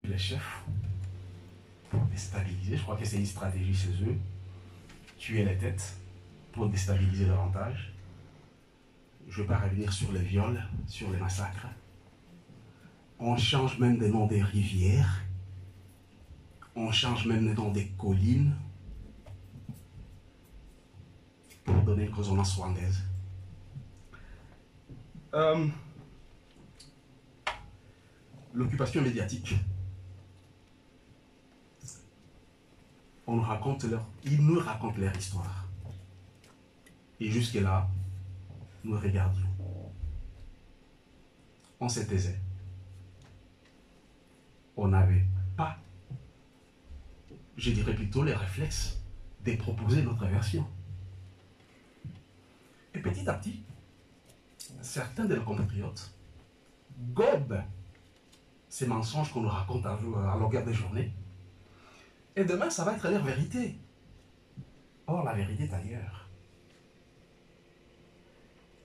les chefs pour déstabiliser. Je crois que c'est une stratégie chez eux. Tuer les têtes pour déstabiliser davantage. Je ne vais pas revenir sur les viols, sur les massacres. On change même des noms des rivières. On change même les noms des collines pour donner une résonance rwandaise. L'occupation médiatique. Ils nous racontent leur histoire. Et jusque-là, nous regardions. On se taisait. On n'avait pas, je dirais plutôt, les réflexes de proposer notre version. Et petit à petit, certains de nos compatriotes gobent ces mensonges qu'on nous raconte à longueur de journée. Et demain, ça va être leur vérité. Or, la vérité est ailleurs.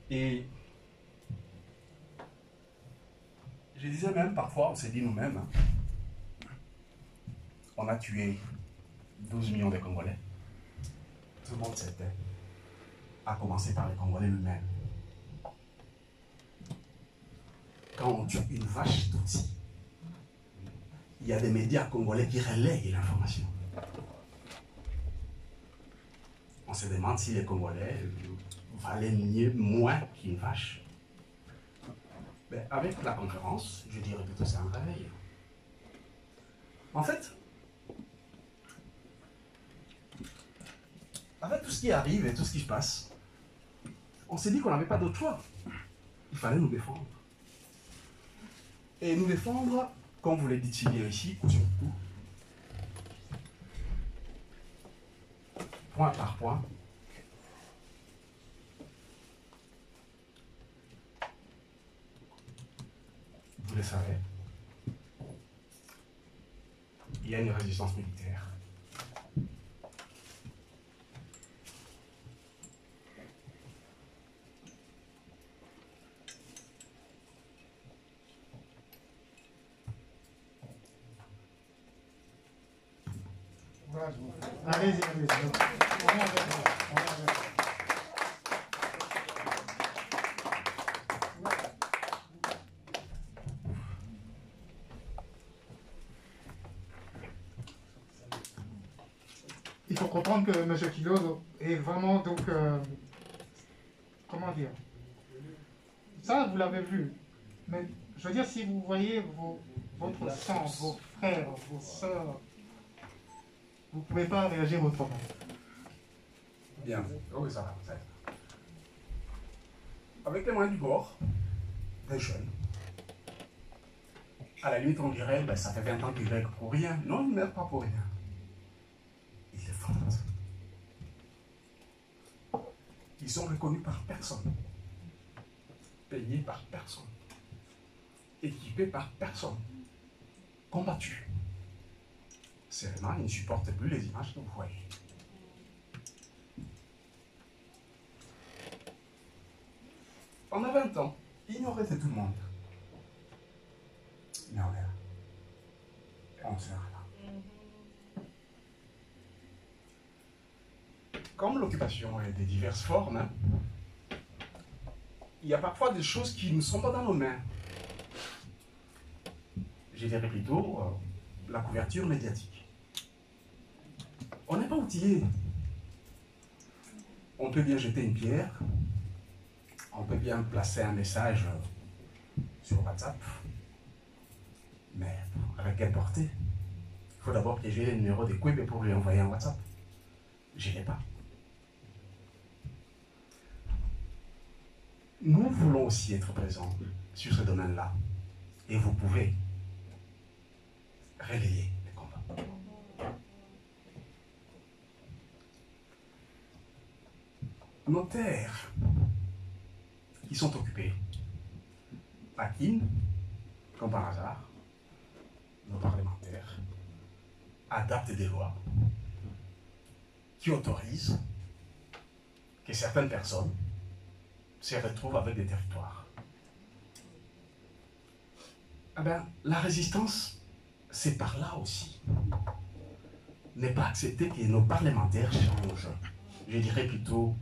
Et je disais même, parfois, on s'est dit nous-mêmes, hein, on a tué 12 millions de Congolais. Tout le monde s'était, à commencer par les Congolais eux-mêmes. Quand on tue une vache tutsi, il y a des médias congolais qui relayent l'information. On se demande si les Congolais valaient moins qu'une vache. Mais avec la conférence, je dirais plutôt c'est un réveil. En fait, avec tout ce qui arrive et tout ce qui se passe, on s'est dit qu'on n'avait pas d'autre choix. Il fallait nous défendre. Et nous défendre, comme vous l'avez dit si bien ici, surtout, point par point, vous le savez, il y a une résistance militaire. Allez-y, allez-y. Il faut comprendre que M. Kilo est vraiment donc comment dire, ça vous l'avez vu, mais je veux dire, si vous voyez votre sang, vos frères, vos sœurs, vous ne pouvez pas réagir autrement. Bien, oui, ça va, ça va. Avec les moyens du bord, des jeunes, à la limite on dirait, ben, ça fait 20 ans qu'ils règlent pour rien. Non, ils ne meurent pas pour rien. Ils défendent. Ils sont reconnus par personne, payés par personne, équipés par personne, combattus. Seulement, ils ne supportent plus les images que vous voyez. Pendant 20 ans, ignorés de tout le monde. Mais on est là. Et on sera là. Comme l'occupation est de diverses formes, hein, il y a parfois des choses qui ne sont pas dans nos mains. Je dirais plutôt la couverture médiatique. On n'est pas outillé. On peut bien jeter une pierre, on peut bien placer un message sur WhatsApp, mais avec quelle portée? Il faut d'abord que j'ai le numéro de Kwebe pour lui envoyer un WhatsApp. Je ne l'ai pas. Nous voulons aussi être présents sur ce domaine-là. Et vous pouvez relayer les combats. Nos terres qui sont occupées, à Kin, comme par hasard, nos parlementaires adaptent des lois qui autorisent que certaines personnes se retrouvent avec des territoires. Eh bien, la résistance c'est par là aussi. N'est pas accepter que nos parlementaires changent, je dirais plutôt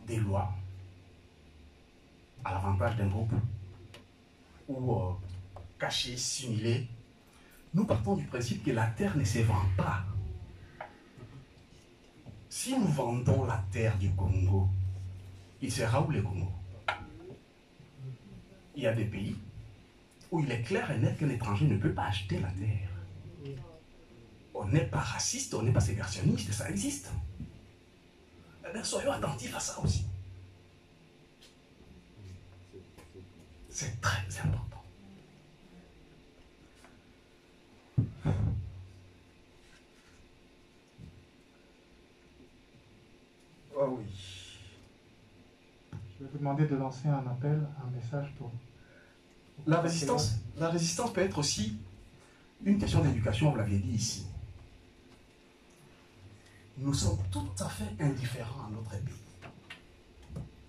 des lois à l'avantage d'un groupe ou cacher, simuler. Nous partons du principe que la terre ne se vend pas. Si nous vendons la terre du Congo, il sera où le Congo? Il y a des pays où il est clair et net qu'un étranger ne peut pas acheter la terre. On n'est pas raciste, on n'est pas ségrégationniste, ça existe. Eh bien, soyons attentifs à ça aussi. C'est très important. Oh oui. Je vais vous demander de lancer un appel, un message pour... La résistance peut être aussi une question d'éducation, vous l'aviez dit ici. Nous sommes tout à fait indifférents à notre pays.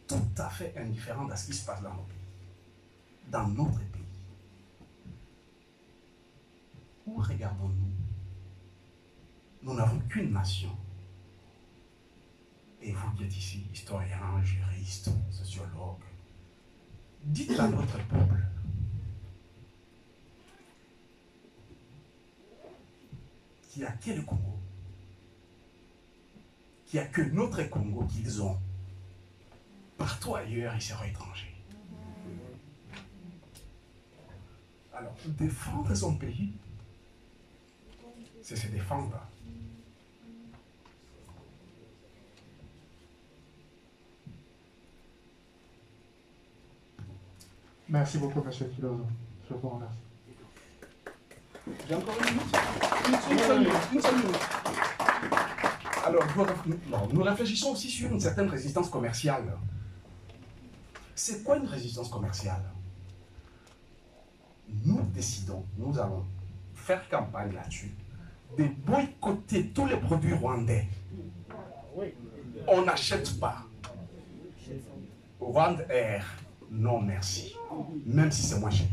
Tout à fait indifférents à ce qui se passe dans nos pays. Dans notre pays. Où regardons-nous? Nous n'avons qu'une nation. Et vous qui êtes ici, historiens, juristes, sociologues, dites à notre peuple qu'il n'y a que le Congo, qu'il n'y a que notre Congo qu'ils ont. Partout ailleurs, ils seront étrangers. Alors, défendre son pays, c'est se défendre. Merci beaucoup, monsieur Kilozo. Je vous remercie. J'ai encore une minute. Une seule minute. Alors, nous réfléchissons aussi sur une certaine résistance commerciale. C'est quoi une résistance commerciale? Nous décidons, nous allons faire campagne là-dessus, de boycotter tous les produits rwandais. On n'achète pas. Rwanda Air, non merci. Même si c'est moins cher.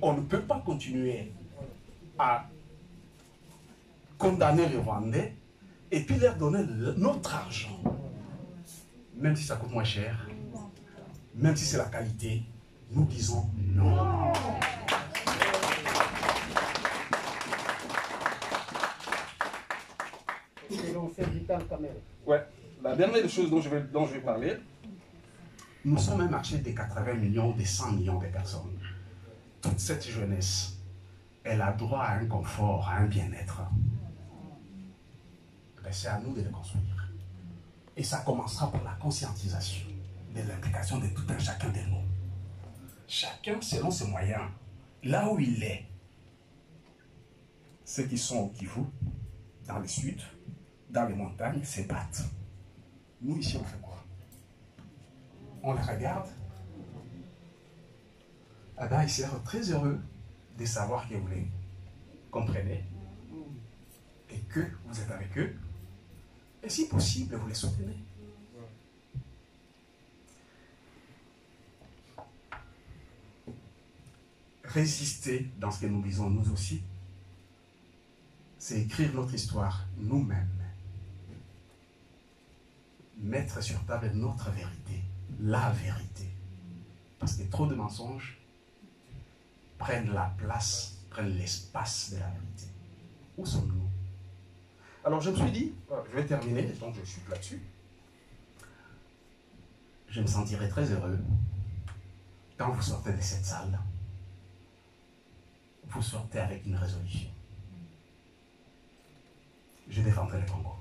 On ne peut pas continuer à condamner les Rwandais et puis leur donner notre argent. Même si ça coûte moins cher, même si c'est la qualité, nous disons non. Ouais, la dernière chose dont je vais parler, nous sommes un marché de 80 millions, de 100 millions de personnes. Toute cette jeunesse, elle a droit à un confort, à un bien-être. C'est à nous de le construire. Et ça commencera par la conscientisation de l'implication de tout un chacun de nous. Chacun selon ses moyens, là où il est. Ceux qui sont au Kivu, dans le sud, dans les montagnes, se battent. Nous ici, on fait quoi? On les regarde. Ah ben, ils seront très heureux de savoir que vous les comprenez et que vous êtes avec eux. Et si possible, vous les soutenez. Résister dans ce que nous disons nous aussi, c'est écrire notre histoire nous-mêmes. Mettre sur table notre vérité, la vérité. Parce que trop de mensonges prennent la place, prennent l'espace de la vérité. Où sommes-nous? Alors je me suis dit, je vais terminer, donc je chute là-dessus. Je me sentirai très heureux quand vous sortez de cette salle. Vous sortez avec une résolution. Je défendrai le Congo.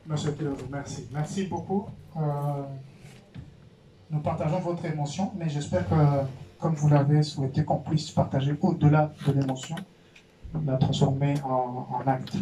Monsieur Kilozo, merci. Merci beaucoup. Nous partageons votre émotion, mais j'espère que, comme vous l'avez souhaité, qu'on puisse partager au-delà de l'émotion, la transformer en acte.